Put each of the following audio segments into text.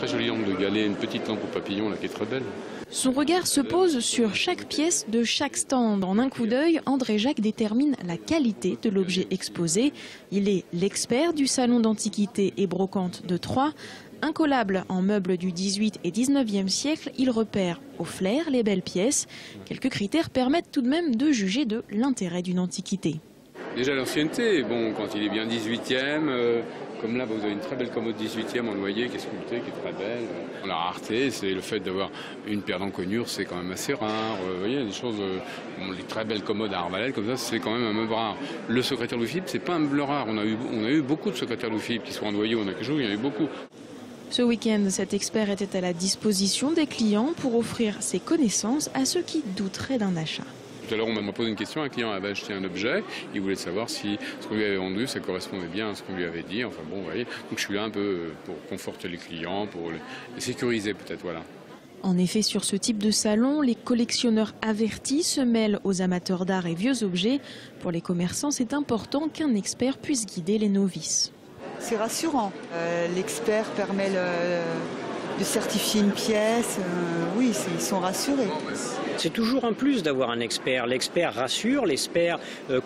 très jolie lampe de galet, une petite lampe au papillon là, qui est très belle. Son regard se pose sur chaque pièce de chaque stand. En un coup d'œil, André Jacques détermine la qualité de l'objet exposé. Il est l'expert du salon d'antiquité et brocante de Troyes. Incollable en meubles du 18 et 19e siècle, il repère au flair les belles pièces. Quelques critères permettent tout de même de juger de l'intérêt d'une antiquité. Déjà l'ancienneté, bon, quand il est bien 18e, comme là vous avez une très belle commode 18e en noyer qui est sculptée, qui est très belle. La rareté, c'est le fait d'avoir une paire d'encoignures, c'est quand même assez rare. Vous voyez, des choses, les très belles commodes à Arbalète comme ça, c'est quand même un meuble rare. Le secrétaire Louis-Philippe, c'est pas un meuble rare. On a eu beaucoup de secrétaires Louis-Philippe qui sont en noyer, on a quelque chose, il y en a eu beaucoup. Ce week-end, cet expert était à la disposition des clients pour offrir ses connaissances à ceux qui douteraient d'un achat. Tout à l'heure, on m'a posé une question, un client avait acheté un objet, il voulait savoir si ce qu'on lui avait vendu, ça correspondait bien à ce qu'on lui avait dit. Enfin bon, vous voyez, donc je suis là un peu pour conforter les clients, pour les sécuriser peut-être, voilà. En effet, sur ce type de salon, les collectionneurs avertis se mêlent aux amateurs d'art et vieux objets. Pour les commerçants, c'est important qu'un expert puisse guider les novices. C'est rassurant. L'expert permet de certifier une pièce. Oui, ils sont rassurés. C'est toujours un plus d'avoir un expert. L'expert rassure, l'expert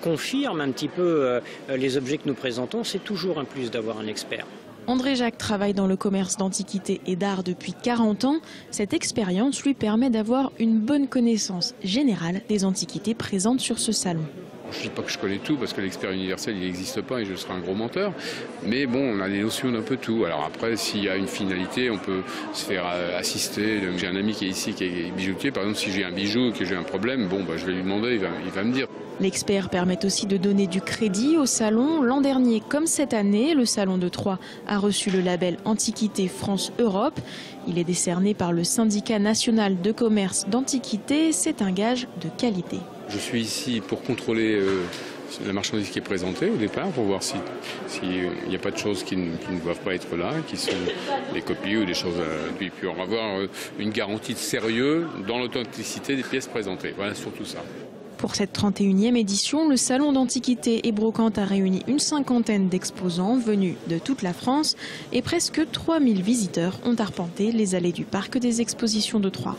confirme un petit peu les objets que nous présentons. C'est toujours un plus d'avoir un expert. André Jacques travaille dans le commerce d'antiquités et d'art depuis 40 ans. Cette expérience lui permet d'avoir une bonne connaissance générale des antiquités présentes sur ce salon. Je ne dis pas que je connais tout parce que l'expert universel il n'existe pas et je serai un gros menteur. Mais bon, on a des notions d'un peu tout. Alors après, s'il y a une finalité, on peut se faire assister. J'ai un ami qui est ici, qui est bijoutier. Par exemple, si j'ai un bijou et que j'ai un problème, bon, je vais lui demander, il va me dire. L'expert permet aussi de donner du crédit au salon. L'an dernier, comme cette année, le salon de Troyes a reçu le label Antiquité France-Europe. Il est décerné par le syndicat national de commerce d'antiquité. C'est un gage de qualité. Je suis ici pour contrôler la marchandise qui est présentée au départ, pour voir s'il n'y a pas de choses qui ne doivent pas être là, qui sont des copies ou des choses. Puis on va avoir une garantie de sérieux dans l'authenticité des pièces présentées. Voilà, surtout ça. Pour cette 31e édition, le salon d'antiquité et brocante a réuni une cinquantaine d'exposants venus de toute la France et presque 3000 visiteurs ont arpenté les allées du parc des expositions de Troyes.